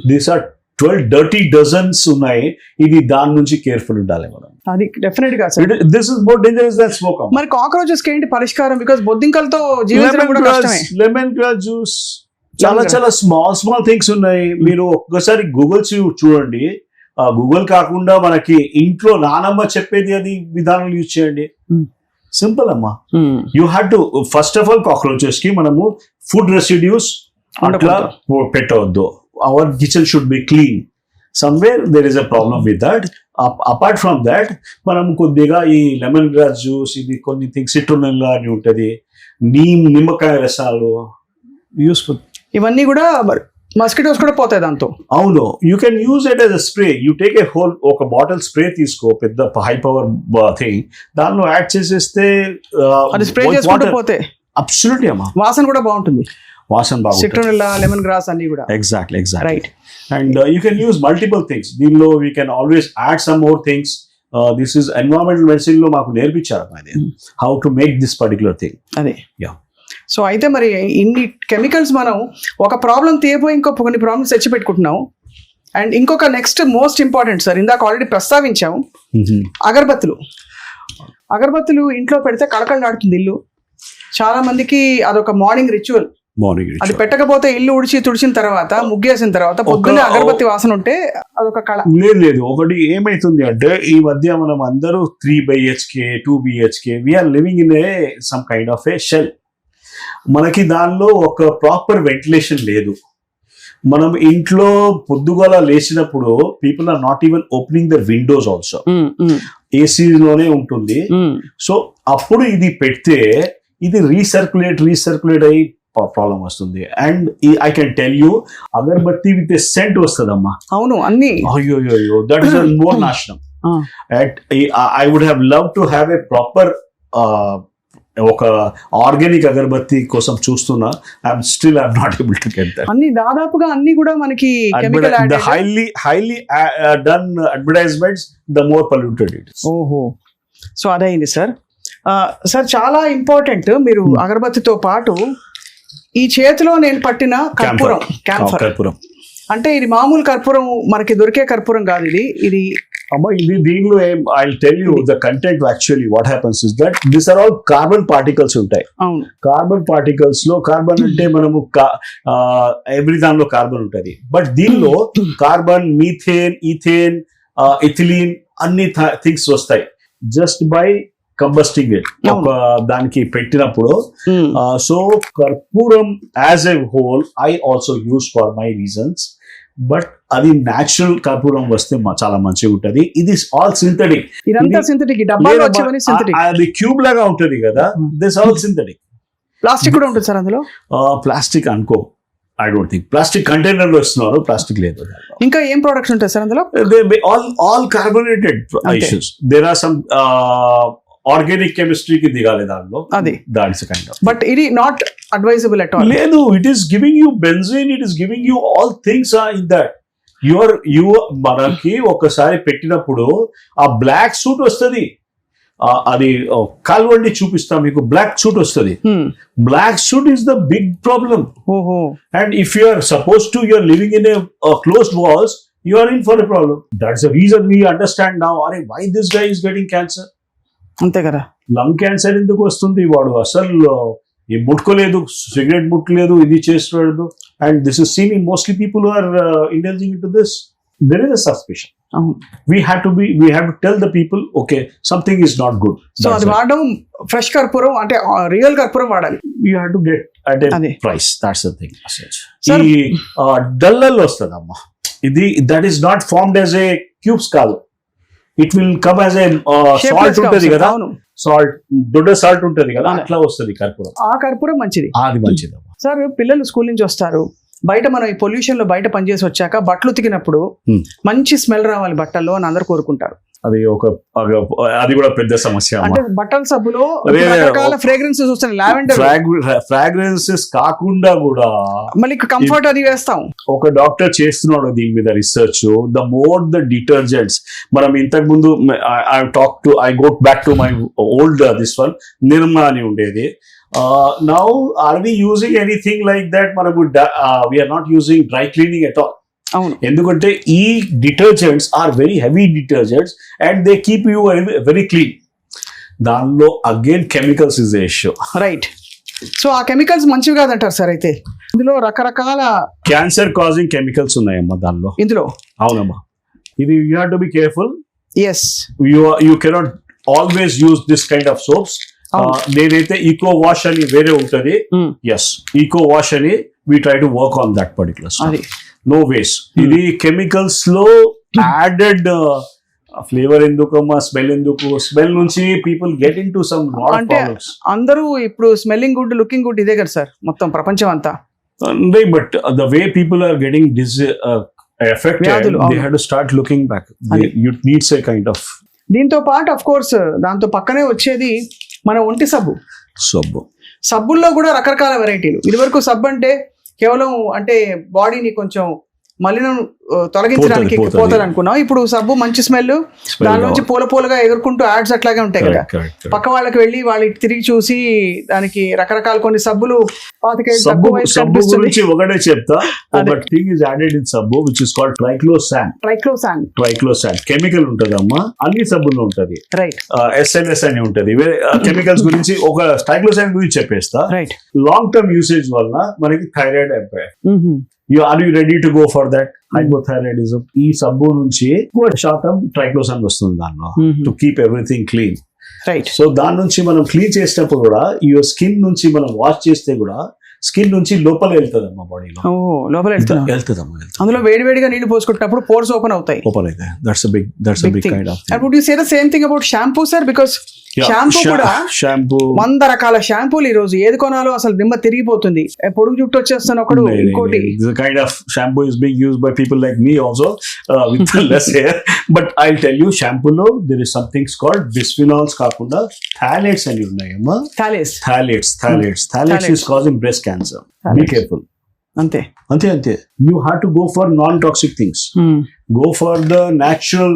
these are 12 dirty dozens ఉన్నాయి. ఇది దాని నుంచి కేర్ఫుల్ ఉండాలి మనం. అది డెఫినెట్ గా sir. This is more dangerous than smoke. మరి కాక్రోచెస్ కి ఏంటి పరిష్కారం? బికాజ్ బొద్దింకలతో జీవించడం కూడా కష్టమే. లెమన్ గ్రాస్ జ్యూస్, చాలా స్మాల్ థింగ్స్ ఉన్నాయి. మీరు ఒక్కసారి గూగుల్ చూడండి. గూగుల్ కాకుండా మనకి ఇంట్లో నానమ్మ చెప్పేది అది విధానం యూజ్ చేయండి. సింపుల్ అమ్మా. You have to first of all cockroaches కి మనము ఫుడ్ రెసిడ్యూస్ అట్లా పెట్టవద్దు. Our kitchen should be clean. Somewhere there is a problem with that. Apart from that మనం కొద్దిగా ఈ లెమన్ గ్రాస్ జ్యూస్, ఇది కొన్ని థింగ్స్, సిట్రోనెల్లా అని ఉంటుంది, నిమ్మకాయ రసాలు యూస్ఫుల్. ఇవన్నీ కూడా మస్కిటోస్ కూడా పోతాయి దాంతో. అవును, you can use it as a spray. You take a whole, ఒక బాటిల్ స్ప్రే తీసుకో, పెద్ద హై పవర్ థింగ్, దానిలో యాడ్ చేసేస్తే అది స్ప్రే చేసుకుంటూ పోతే అబ్సల్యూట్లీ అమ్మా వాసన కూడా బాగుంటుంది. వాసన బాగుంటుంది. సిట్రోనెల్లా, లెమన్ గ్రాస్ అన్ని కూడా. Exactly right. And you can use multiple things. దీనిలో we can always add some more things. This is environmental medicine లో మాకు నేర్పించారు how to make this particular thing. అదే. సో అయితే మరి ఇన్ని కెమికల్స్ మనం ఒక ప్రాబ్లం తీయబోయి కొన్ని ప్రాబ్లమ్స్ తెచ్చి పెట్టుకుంటున్నాం. అండ్ ఇంకొక నెక్స్ట్ మోస్ట్ ఇంపార్టెంట్ సార్, ఇందాక ఆల్రెడీ ప్రస్తావించాము, అగరబత్తులు ఇంట్లో పెడితే కళకళలాడుతుంది ఇల్లు. చాలా మందికి అదొక మార్నింగ్ రిచువల్. మార్నింగ్ అది పెట్టకపోతే ఇల్లు తుడిచిన తర్వాత ముగ్గేసిన తర్వాత పొద్దున్నే అగరబత్తి వాసన ఉంటే అదొక కళ. లేదు ఒకటి ఏమైతుంది అంటే ఈ మధ్య మనం అందరూ 3 BHK 2 BHK we are living in a some kind of a shell. మనకి దానిలో ఒక ప్రాపర్ వెంటిలేషన్ లేదు. మనం ఇంట్లో పొద్దుగల లేచినప్పుడు people are not even opening the windows also, ఏసీలోనే ఉంటుంది. సో అప్పుడు ఇది పెడితే ఇది రీసర్క్యులేట్ అయ్యి ప్రాబ్లం వస్తుంది. And I can tell you agarbatti with a scent వస్తుందమ్మా. అవును, అన్ని అయ్యో దట్ ఇస్ మోర్ నాశనం. I would have love to have a proper ఒక ఆర్గానిక్ అగరబత్తి కోసం చూస్తున్నా. I'm not able to get that. అన్ని దాదాపుగా అన్ని కూడా మనకి chemical add, the highly done advertisements, the more polluted it is. ఓహో, సో అదైంది సార్. సార్ చాలా ఇంపార్టెంట్, మీరు అగరబత్తితో పాటు ఈ చేతిలో నేను పట్టిన కర్పూరం, కర్పూరం అంటే ఇది మామూలు కర్పూరం, మనకి దొరికే కర్పూరం కాదు ఇది. అమ్మా ఇది దీనిలో I tell you the content. Actually what happens is that this are all carbon particles ఉంటాయి. కార్బన్ పార్టికల్స్ లో కార్బన్ అంటే మనము ఎవ్రీ దానిలో కార్బన్ ఉంటుంది. బట్ దీనిలో కార్బన్, మీథేన్, ఈథేన్, ఇథిలీన్ అన్ని థింగ్స్ వస్తాయి జస్ట్ బై కంబస్టింగ్ ఇట్, ఒక దానికి పెట్టినప్పుడు. So karpuram as a whole I also use for my reasons. But అది న్యాచురల్ కర్పూరం వస్తే చాలా మంచిగా ఉంటది. ఇది ఆల్ సింథటిక్, అది క్యూబ్ లాగా ఉంటది కదా, దిస్ ఆల్ సింథటిక్. ప్లాస్టిక్ కూడా ఉంటుంది సార్ అందులో? ప్లాస్టిక్ అనుకో, I don't think. Plastic container లో ఇస్తున్నారు, ప్లాస్టిక్ లేదు. ఇంకా ఏం ప్రొడక్ట్స్ ఉంటాయి సార్ అందులో? All carbonated issues. There are some organic కెమిస్ట్రీకి దిగాలి దానిలో, అది దాట్స్ కైండ్ ఆఫ్. బట్ ఇది నాట్ అడ్వైజబుల్ అట్ ఆల్. లేదు, it is giving you benzene, it is giving you all things in that. మనకి ఒకసారి పెట్టినప్పుడు ఆ బ్లాక్ సూట్ వస్తుంది. అది కాల్వండి చూపిస్తా మీకు, బ్లాక్ సూట్ వస్తుంది. Black soot is the big problem. And if you are suppose to you are living in a closed walls, you are in for a problem. That's the reason we understand now, అరే why this guy is getting cancer. అంతే కదా, lung cancer ఎందుకు వస్తుంది? వాడు అసలు ముట్టుకోలేదు, cigarette ముట్టుకోలేదు, ఇది చేస్తున్నాడు. And this is seen in mostly people who are indulging in to this. There is a suspicion. We have to tell the people, okay, something is not good. So అది వాడడం fresh కర్పూరం అంటే real కర్పూరం వాడాలి. You have to get at a price. That's the thing. ఈ డల్లల్ వస్తుందమ్మా, ఇది that is not formed as a cubes కాదు. It will come as a salt ఉంటుంది కదా, సాల్ట్, దొడ్డ సాల్ట్ ఉంటుంది కదా, అట్లా వస్తుంది కర్పూరం. ఆ కర్పూరం మంచిది, అది మంచిది. సార్ పిల్లలు స్కూల్ నుంచి వస్తారు, బయట మనం ఈ పొల్యూషన్ లో బయట పనిచేసి వచ్చాక బట్టలు ఉతికినప్పుడు మంచి స్మెల్ రావాలి బట్టల్లో అని అందరు కోరుకుంటారు. అది కూడా పెద్ద సమస్య. అంటే బట్టల సబ్బులో రకరకాల ఫ్రేగ్రెన్సెస్ వస్తాయి, లావెండర్ ఫ్రాగ్రెన్సెస్ కాకుండా కూడా మళ్ళీ కంఫర్ట్ అది వేస్తాం. ఒక డాక్టర్ చేస్తున్నాడు దీని మీద research. The more the detergents, మనం ఇంతకు ముందు I go back to my old this one, Nirma అని ఉండేది. Now are we using anything like that? We are not using dry cleaning at all. ఎందుకంటే ఈ detergents are very heavy detergents and they keep you very clean. దానిలో again chemicals is the issue, right? So ఆ chemicals మంచివి కాదంటారు sir. అయితే ఇందులో రకరకాల cancer causing chemicals ఉన్నాయమ్మా దానిలో, ఇందులో. అవునమ్మా, ఇది you have to be careful. Yes, you cannot always use this kind of soaps. నేనైతే ఈకో వాష్ అని వేరే ఉంటది. ఎస్, ఈకో వాష్ అని we try to work on that particular stuff. No waste. ఇది కెమికల్స్ లో యాడెడ్ ఫ్లేవర్ ఎందుకమ్మా, smell ఎందుకు? Smell నుంచి people get in to some problems. అందరూ ఇప్పుడు స్మెల్లింగ్ గుడ్, లుకింగ్ గుడ్ ఇదే కదా సార్ మొత్తం ప్రపంచం అంతా. But the way people are getting affected, they have to start looking back. You need a kind of. దీంతో పాటు అఫ్ కోర్స్ దాంతో పక్కనే వచ్చేది మన ఒంటి సబ్బుల్లో కూడా రకరకాల వెరైటీలు. ఇదివరకు సబ్బు అంటే కేవలం అంటే బాడీని కొంచెం మలినం తొలగించడానికి పోతుంది అనుకున్నాం. ఇప్పుడు సబ్బు మంచి స్మెల్, దానిలోంచి పూలగా ఎగురుకుంటూ యాడ్స్ అట్లాగే ఉంటాయి కదా. పక్క వాళ్ళకి వెళ్ళి వాళ్ళు తిరిగి చూసి దానికి రకరకాల కొన్ని సబ్బులు సబ్బు గురించి ఒకటే చెప్తా. ఒక థింగ్ ఇస్ యాడెడ్ ఇన్ సబ్బు which is called triclosan chemical ఉంటదమ్మా, అన్ని సబ్బుల్లో ఉంటది. రైట్. SLS అని ఉంటది. కెమికల్స్ గురించి ఒక ట్రైక్లోసాన్ గురించి చెప్పేస్తా. రైట్. లాంగ్ టర్మ్ యూసేజ్ వల్ల మనకి థైరాయిడ్ అయిపోయాయి. Are you ready to go for that? Hypothyroidism ఈ సబ్బు నుంచి ఎక్కువ శాతం ట్రైక్లోసాన్ వస్తుంది దానిలో, to keep everything clean. Right. So దాని నుంచి మనం క్లీన్ చేసినప్పుడు కూడా ఈ స్కిన్ నుంచి మనం వాష్ చేస్తే కూడా స్కిన్ నుంచి లోపల వెళ్తుందమ్మా, బాడీలో లోపల వెళ్తుందమ్మా. అందులో వేడిగా నీళ్లు పోసుకుంటున్నప్పుడు పోర్స్ ఓపెన్ అవుతాయి. ఓపెన్ అవుతాయి. That's a big kind of thing. And would you say the same thing about shampoo, sir? Because shampoo 100 రకాల షాంపూలు ఈ రోజు ఏది కొనాలో అసలు దిమ్మ తిరిగిపోతుంది. పొడుగు జుట్టు వచ్చేస్తాను ఒకడు, ఇంకోటి. This kind of shampoo is being used by people like me also with less hair. But I'll tell you, shampoo lo there is something called bisphenols కాకుండా phthalates అని ఉన్నాయమ్మా. Phthalates is causing breast cancer. Be careful. అంతే. You have to go for non-toxic things. Go for the natural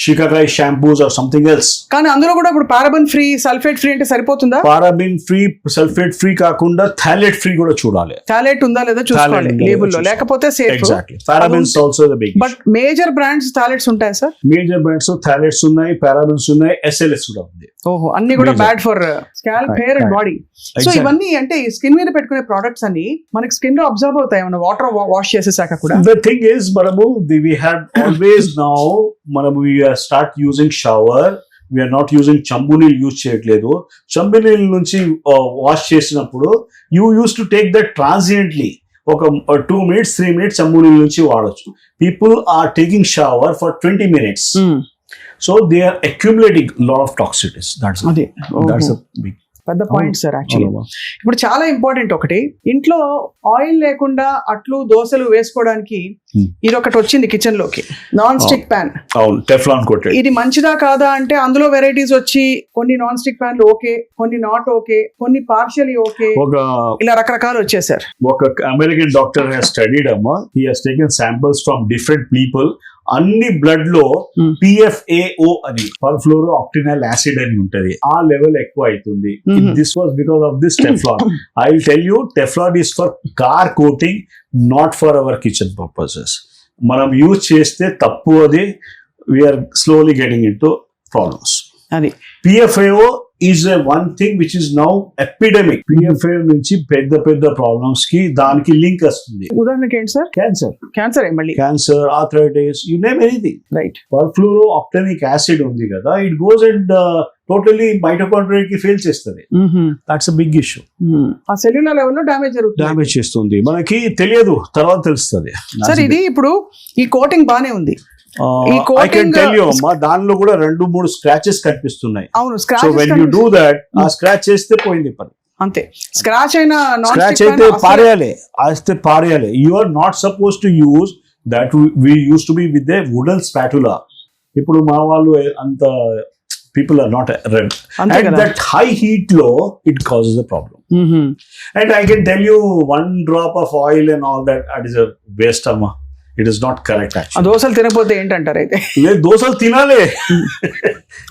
shikakai shampoos or something else. కానీ అందులో కూడా ఇప్పుడు paraben free, sulphate free అంటే సరిపోతుందా? పారాబెన్ ఫ్రీ, సల్ఫేట్ ఫ్రీ కాకుండా థాలెట్ ఫ్రీ కూడా చూడాలి. థాలెట్ ఉందా లేదా చూసుకోవాలి లేబుల్ లో, లేకపోతే safe. Exactly. Parabens also the big. But major brands phthalates ఉంటాయి సార్? మేజర్ బ్రాండ్స్ థాలెట్స్ ఉన్నాయి, పారాబెన్స్ ఉన్నాయి, SLS కూడా ఉంది. ఓహో, అన్ని కూడా bad for scalp, hair and body. So ఇవన్నీ అంటే స్కిన్ మీద పెట్టుకునే ప్రొడక్ట్స్ అన్ని మనకి స్కిన్ లో అబ్జర్వ్ అవుతాయి మన వాటర్ వాష్ చేసేసాక కూడా. ద థింగ్ ఇస్ మనము వి హ్యావ్ ఆల్వేస్ నౌ మనము we start using shower, we're not using చంబు నీళ్ళు యూజ్ చేయట్లేదు. చంబు నీళ్ళ నుంచి వాష్ చేసినప్పుడు you use to take that transiently. ఒక 2 minutes 3 minutes చంబు నీళ్ళ నుంచి వాడచ్చు. People are taking shower for 20 minutes. So they are accumulating a lot of toxicities. That's a big పెద్ద పాయింట్ సార్. యాక్చువల్లీ ఇప్పుడు చాలా ఇంపార్టెంట్ ఒకటి, ఇంట్లో ఆయిల్ లేకుండా అట్లు దోశలు వేసుకోవడానికి ఇది ఒకటి వచ్చింది కిచెన్ లోకి, non stick pan. Teflon coated. ఇది మంచిదా కాదా అంటే అందులో వెరైటీస్ వచ్చి కొన్ని నాన్ స్టిక్ ప్యాన్లు ఓకే, కొన్ని నాట్ ఓకే, కొన్ని పార్షియలీ ఓకే, ఇలా రకరకాలు వచ్చేసారు. ఒక అమెరికన్ డాక్టర్ హ్యాస్ స్టడీడ్ అమ్మా, he has taken samples from different people. అన్ని బ్లడ్ లో PFAO అని, పర్ఫ్లోరో ఆక్టినల్ యాసిడ్ అని ఉంటది, ఆ లెవెల్ ఎక్కువ అవుతుంది. This was because of this Teflon. I will tell you, Teflon is for car coating, not for our kitchen purposes. మనం use చేస్తే తప్పు, అది we are slowly getting in to problems. అది PFAO is a one thing which is now epidemic. PFAO నుంచి పెద్ద problems కి దానికి link వస్తుంది. ఉదాహరణకి ఏంటి సార్? క్యాన్సర్, మళ్ళీ cancer, arthritis, you name anything. Right. Perfluoro octanoic acid ఉంది కదా, it goes and totally mitochondria కి ఫెయిల్ చేస్తుంది. That's a big issue. ఆ సెల్యులర్ లెవెల్ లో డ్యామేజ్ చేస్తుంది, మనకి తెలియదు, తర్వాత తెలుస్తుంది. సార్ ఇది ఇప్పుడు ఈ కోటింగ్ బానే ఉంది, దానిలో కూడా 2-3 స్క్రాచెస్ కనిపిస్తున్నాయి. అవును, so when you do that, ఆ స్క్రాచ్ చేస్తే పోయింది పని. అంతే. స్క్రాచ్ అయితే పారేయాలి. You are not suppose to use that. We use to be with a wooden spatula. ఇప్పుడు మా వాళ్ళు అంత people are not red. At that high heat low, it causes a problem. And I can tell you, 1 drop of oil and all that, that is a waste of. It is not correct actually. దోసలు తినకపోతే ఏంటంటారు అయితే? లేదు, దోసలు తినాలే,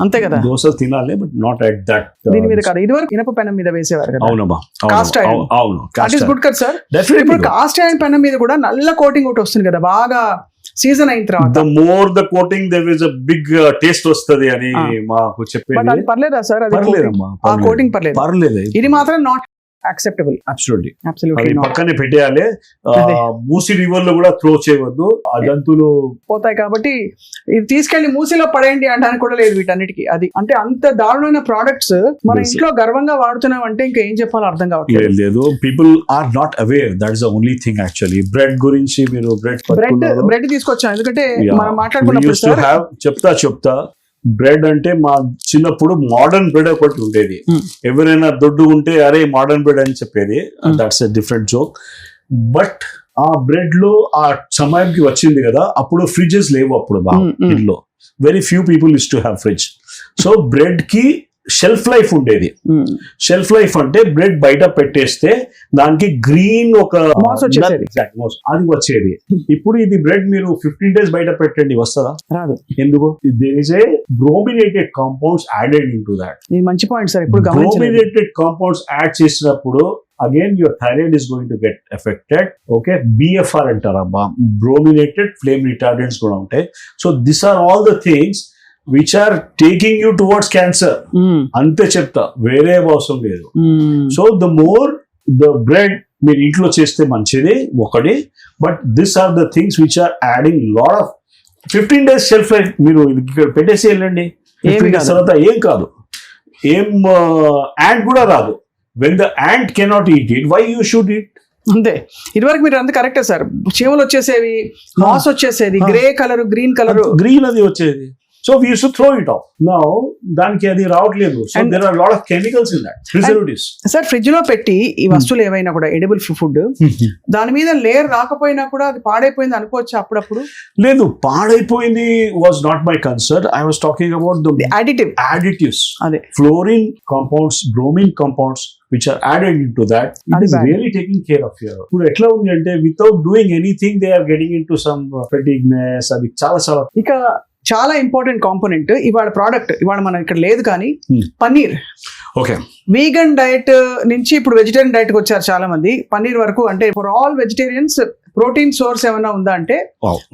అంతే కదా, దోసలు తినాలే, బట్ నాట్ ఎట్ దట్. దీని మీద కాదు, ఇదివరకు ఇనప పెనం మీద వేసేవారు కదా. అవునమ్మా, కాస్ట్ ఐరన్. అవును, దట్ ఇస్ గుడ్ కదా సార్. ఇప్పుడు కాస్ట్ ఐరన్ పెనం మీద కూడా నల్ల కోటింగ్ ఒకటి వస్తుంది కదా, బాగా సీజన్ అయిన తర్వాత. The more the coating there is a big taste వస్తది అని మాకు చెప్పేది. బట్ అది పర్లేదా సార్? అది పర్లేదమ్మా, ఆ కోటింగ్ పర్లేదు. ఇది మాత్రం నాట్ యాక్సెప్టబుల్. అబ్సల్యూట్లీ పక్కనే పెట్టేయాలి. మూసి రివర్ లో కూడా త్రో చేయవద్దు, ఆ జంతువులు పోతాయి కాబట్టి ఇది తీసుకెళ్లి మూసిలో పడేయండి అనడానికి కూడా లేదు వీటన్నిటికి. అది అంటే అంత దారుణమైన ప్రోడక్ట్స్ మన ఇంట్లో గర్వంగా వాడుతున్నాం అంటే ఇంకా ఏం చెప్పాలో అర్థం కావట్లేదు. లేదు, people are not aware. That is the only thing actually. Bread గురించి మీరు బ్రెడ్ తీసుకొచ్చాం, ఎందుకంటే మనం మాట్లాడుకున్నప్పుడు చెప్తా బ్రెడ్ అంటే మా చిన్నప్పుడు మోడర్న్ బ్రెడ్ ఒకటి ఉండేది. ఎవరైనా దొడ్డు ఉంటే అరే మోడర్న్ బ్రెడ్ అని చెప్పేది. That's a different joke. But ఆ బ్రెడ్ లో ఆ సమయానికి వచ్చింది కదా, అప్పుడు ఫ్రిడ్జెస్ లేవు అప్పుడు బాగా ఇంట్లో. Very few people use to have fridge. So bread కి షెల్ఫ్ లైఫ్ ఉండేది. షెల్ఫ్ లైఫ్ అంటే బ్రెడ్ బయట పెట్టేస్తే దానికి గ్రీన్ ఒక Moss వచ్చేసేది. అది వచ్చేది. ఇప్పుడు ఇది బ్రెడ్ మీరు 15 days బయట పెట్టండి, వస్తుందా? రాదు. ఎందుకు? There is a brominated compounds added in to that. ఇది మంచి పాయింట్ సార్, ఇప్పుడు గమనించలేదు. బ్రోమినేటెడ్ కాంపౌండ్స్ యాడ్ చేసినప్పుడు again your thyroid is going to get affected. Okay, BFR అంటారమ్మా, brominated flame retardants కూడా ఉంటాయి. So these are all the things which are taking you towards cancer. అంతే చెప్తా, వేరే అవసరం లేదు. So the more the bread మీరు ఇంట్లో చేస్తే మంచిది ఒకటి, but this are the things which are adding lot of 15 days shelf life. మీరు ఇక్కడ పెట్టేసి వెళ్ళండి, 15 days తర్వాత ఏం కాదు, ఏం యాంట్ కూడా రాదు. When the ant cannot eat it, why you should eat? అంతే. ఇదివరకు మీరు అంత కరెక్టే సార్, చీమలు వచ్చేసేవి, మాస్ వచ్చేసేది, grey colour, green colour, green అది వచ్చేది. So we used to throw it off. Now దానికి అది రావట్లేదు. So there are a lot of chemicals in that, preservatives. Sir fridge లో పెట్టి ఈ వస్తువులు ఏవైనా కూడా ఎడిబుల్ ఫుడ్ దాని మీద లేయర్ రాకపోయినా కూడా అది పాడైపోయింది అనుకోవచ్చు అప్పుడప్పుడు? లేదు, పాడైపోయింది was not my concern. I was talking about the additives. అదే Fluorine compounds, bromine compounds which are added into that. It is really taking care of your. ఇప్పుడు ఎట్లా ఉంది అంటే without doing anything they are getting into some fatigueness. అది చాలా ఇక చాలా important component ఇవాళ ప్రోడక్ట్, ఇవాళ మనం ఇక్కడ లేదు కానీ పన్నీర్. ఓకే, వీగన్ డైట్ నుంచి ఇప్పుడు వెజిటేరియన్ డైట్ కి వచ్చారు చాలా మంది. పన్నీర్ వరకు అంటే for all vegetarians protein source ఏమైనా ఉందా అంటే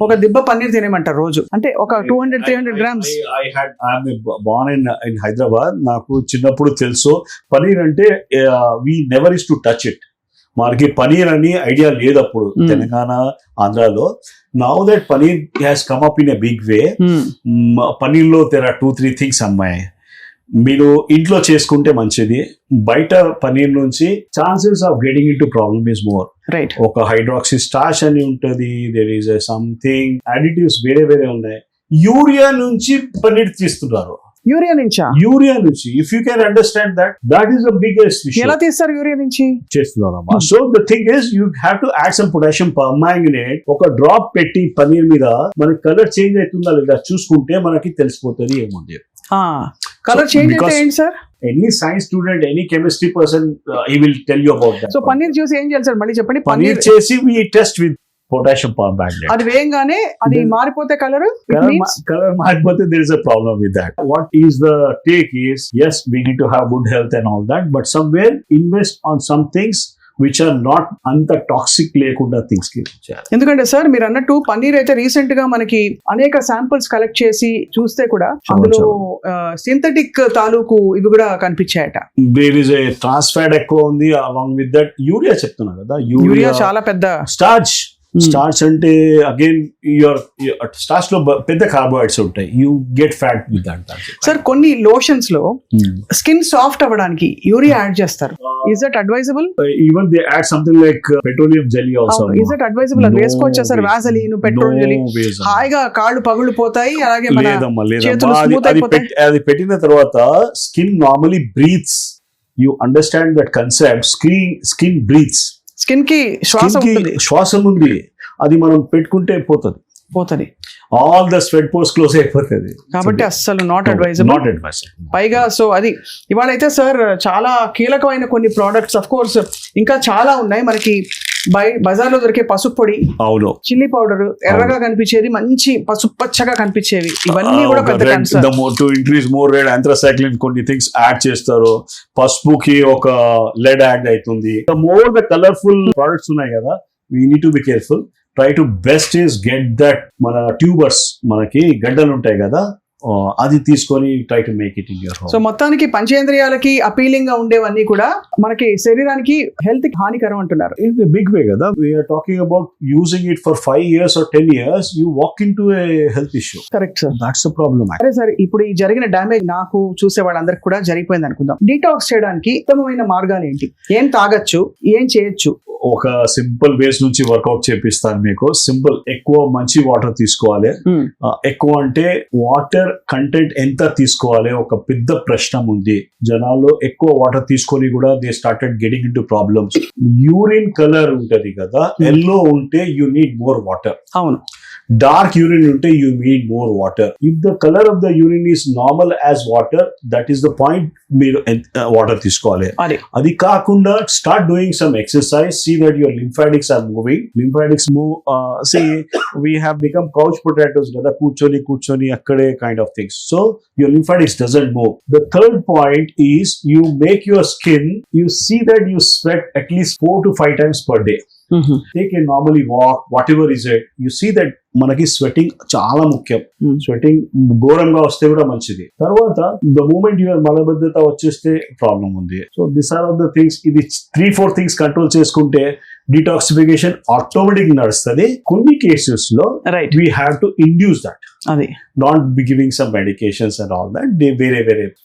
ఒక దిబ్బ పన్నీర్ తినేమంటారు రోజు, అంటే ఒక 200-300 grams. born in Hyderabad. నాకు చిన్నప్పుడు తెలుసు పన్నీర్ అంటే we never used to touch it. మనకి పనీర్ అని ఐడియా లేదు అప్పుడు తెలంగాణ, ఆంధ్రాలో. Now that paneer has come up in a big way. పనీర్లో there are 2-3 things అమ్మాయి. మీరు ఇంట్లో చేసుకుంటే మంచిది. బయట పనీర్ నుంచి chances of getting in to problem is more. Right. ఒక హైడ్రాక్సీ స్టార్చ్ అని ఉంటది, దేర్ ఈస్ సంథింగ్ అడిటివ్స్ వేరే ఉన్నాయి. యూరియా నుంచి పనీర్ తీస్తున్నారు. యూరియా నుంచా? యూరియా నుంచి. If you can understand that is the biggest issue. ఎలా తీస్తారు యూరియా నుంచి? చేస్తున్నారమ్మా. So the thing is you have to add some potassium permanganate. ఒక డ్రాప్ పెట్టి పనీర్ మీద మనకి కలర్ చేంజ్ అవుతుందా లేదా చూసుకుంటే మనకి తెలిసిపోతుంది ఏముంది. కలర్ చేంజ్ అయితే ఏంటి sir? Any science student, any chemistry person he will tell you about that. So paneer చూసి ఏం చేయాలి సార్ మళ్ళీ చెప్పండి? పన్నీర్ చేసి వి టెస్ట్ విత్ పొటాషియం పర్మాంగనేట్. అది వేయంగానే అది మారిపోతే కలర్ మారిపోతే there is a problem with that. What is the take is, yes, we need to have good health and all that, but somewhere invest on some things which are not అంత toxic లేకుండా things కి. ఎందుకంటే sir మీరు అన్నట్టు పన్నీర్ అయితే recent గా మనకి అనేక శాంపిల్స్ కలెక్ట్ చేసి చూస్తే కూడా అందులో సింథటిక్ తాలూకు ఇవి కూడా కనిపించాయట. There is a trans fat ఎక్కువ ఉంది. అలాంగ్ విత్ దట్ యూరియా చెప్తున్నా కదా, యూరియా చాలా పెద్ద స్టార్చ్ అంటే అగైన్ యువర్ స్టార్చ్ లో పెద్ద కార్బోహైడ్రేట్స్ ఉంటాయి. You get fat with that. Sir కొన్ని లోషన్స్ లో స్కిన్ సాఫ్ట్ అవ్వడానికి యూరియా యాడ్ చేస్తారు. Is that advisable? Even they add something like petroleum jelly also. Is that advisable? అది వేసుకోవచ్చా సార్? వాసలీన్, పెట్రోల్ జెల్లీ హాయిగా కాళ్ళు పగుళ్ళు పోతాయి, అలాగే మన చేతులు స్మూత్ అయిపోతాయి. అది పెట్టిన తర్వాత skin normally breathes. You understand that concept. Skin breathes. Skin కి శ్వాసం ఉంది, అది మనం పెట్టుకుంటే పోతుంది. All the sweat pores close అయిపోతుంది. కాబట్టి అస్సలు నాట్ అడ్వైజబుల్. పైగా సో అది ఇవాళ అయితే సార్ చాలా కీలకమైన కొన్ని ప్రోడక్ట్స్, అఫ్ కోర్స్ ఇంకా చాలా ఉన్నాయి మనకి. బజార్లో దొరికే పసుపు పొడి, అవును, చిల్లీ పౌడర్, ఎర్రగా కనిపించేది, మంచి పసుపు పచ్చగా కనిపించేవి, ఇవన్నీ కూడా పెద్ద concern. To increase more red ఆంథ్రాసైక్లిన్ కొన్ని థింగ్స్ యాడ్ చేస్తారు. పసుపుకి ఒక లెడ్ యాడ్ అవుతుంది. మోర్ ద కలర్ఫుల్ ప్రొడక్ట్స్ ఉన్నాయి కదా, we need to be careful. Try to best is get that మన ట్యూబర్స్, మనకి గడ్డలు ఉంటాయి కదా, అది తీసుకొని try to make it in your home. So మొత్తానికి పంచేంద్రియాలకి అపీలింగ్ గా ఉండేవన్నీ కూడా మనకి శరీరానికి హెల్త్ కి హానికరం అంటున్నారు. ఇన్ బిగ్ వే కదా, we are talking about using it for 5 years or 10 years, you walk in to a health issue. Correct sir, that's the problem. అరే సార్, ఇప్పుడు ఈ జరిగిన డ్యామేజ్ నాకు చూసే వాళ్ళందరికి కూడా జరిగిపోయింది అనుకుందాం. డీటాక్స్ చేయడానికి ఉత్తమమైన మార్గాలు ఏంటి? ఏం తాగొచ్చు, ఏం చేయొచ్చు? ఒక సింపుల్ వేస్ నుంచి వర్కౌట్ చేపిస్తాను మీకు. సింపుల్, ఎక్కువ మంచి వాటర్ తీసుకోవాలి. ఎక్కువ అంటే వాటర్ కంటెంట్ ఎంత తీసుకోవాలి ఒక పెద్ద ప్రశ్న ఉంది. జనాల్లో ఎక్కువ వాటర్ తీసుకొని కూడా they started getting in to problems. Urine colour ఉంటది కదా, ఎల్లో ఉంటే యూ నీడ్ మోర్ వాటర్. అవును. డార్క్ యూరిన్ ఉంటే you need more water. If the colour of the urine is normal as water, that is the point, మీరు water తీసుకోవాలి. అది కాకుండా start doing some exercise, see that your lymphatics are moving. Lymphatics move, see we have become couch potatoes కదా, కూర్చొని అక్కడే kind of things. So your lymphatics doesn't move. The third point is you make your skin, you see that you sweat at least 4 to 5 times per day. Take a normally walk, whatever is it, you see that మనకి sweating చాలా ముఖ్యం. Sweating ఘోరంగా వస్తే కూడా మంచిది. తర్వాత the moment your మలబద్ధత వచ్చేస్తే problem ఉంది. So this are of the things. ఇది 3-4 థింగ్స్ కంట్రోల్ చేసుకుంటే డిటాక్సిఫికేషన్ ఆటోమేటిక్ నడుస్తుంది. కొన్ని కేసెస్ లో we have to induce that, అది not be giving some medications and all that. వేరే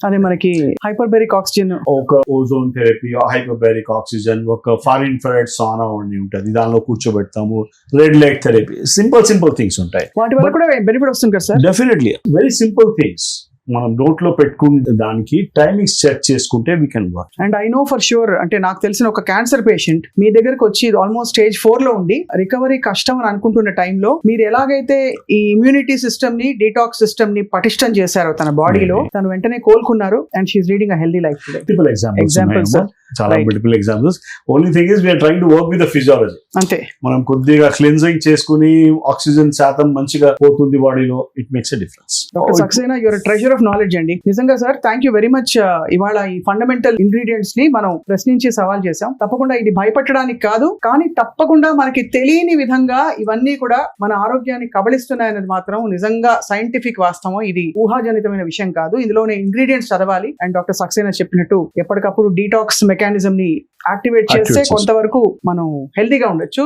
అదే మనకి హైపర్బెరిక్ ఆక్సిజన్, ఒక ఓజోన్ థెరపీ, హైపర్బెరిక్ ఆక్సిజన్, ఒక ఫార్ ఇన్ఫ్రారెడ్ సానా అని ఉంటుంది, దానిలో కూర్చోబెడతాము. Red light therapy, simple things ఉంటాయి. వాటి వల్ల కూడా బెనిఫిట్ వస్తుంది కదా sir? Definitely, very simple things. మనం నోట్ లో పెట్టుకునే దానికి టైమింగ్స్ సెట్ చేసుకుంటే we can work. And I know for sure, అంటే నాకు తెలిసిన ఒక క్యాన్సర్ పేషెంట్ మీ దగ్గరకు వచ్చి ఆల్మోస్ట్ స్టేజ్ 4 లో ఉండి రికవరీ కష్టం అని అనుకుంటున్న టైంలో మీరు ఎలాగైతే ఈ ఇమ్యూనిటీ సిస్టమ్ ని, డిటాక్స్ సిస్టమ్ ని పటిష్టం చేశారో తన బాడీలో, తను వెంటనే కోలుకున్నారు. And she's leading a healthy life today. Multiple examples, చాలా multiple examples. Only thing is we're trying to work with the physiology. అంతే, మనం కొద్దిగా క్లెన్జింగ్ చేసుకుని ఆక్సిజన్ శాతం మంచిగా పోతుంది బాడీలో, it makes a difference. Saxena, your treasure of knowledge అండి. నిజంగా sir, thank you very much. ఇవాళ ఈ ఫండమెంటల్ ఇంగ్రీడియంట్స్ ని మనం ప్రశ్నించి సవాల్ చేసాం. తప్పకుండా ఇది భయపెట్టడానికి కాదు, కానీ తప్పకుండా మనకి తెలియని విధంగా ఇవన్నీ కూడా మన ఆరోగ్యాన్ని కబళిస్తున్నాయనేది మాత్రం నిజంగా సైంటిఫిక్ వాస్తవం. ఇది ఊహాజనితమైన విషయం కాదు. ఇందులోనే ఇంగ్రీడియంట్స్ చదవాలి. అండ్ డాక్టర్ సక్సేనా చెప్పినట్టు ఎప్పటికప్పుడు డీటాక్స్ మెకానిజం ని యాక్టివేట్ చేస్తే కొంతవరకు మనం హెల్తీగా ఉండొచ్చు,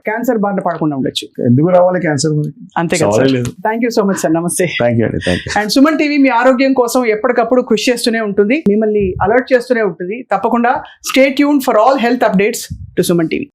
క్యాన్సర్ బారిన పడకుండా ఉండొచ్చు. ఎందుకు రావాలి క్యాన్సర్? అంతే కదా. Thank you so much sir. నమస్తే. అండ్ సుమన్ టీవీ మీ ఆరోగ్యం కోసం ఎప్పటికప్పుడు కృషి చేస్తూనే ఉంటుంది, మిమ్మల్ని అలర్ట్ చేస్తూనే ఉంటుంది. తప్పకుండా stay tune for all health updates to Suman TV.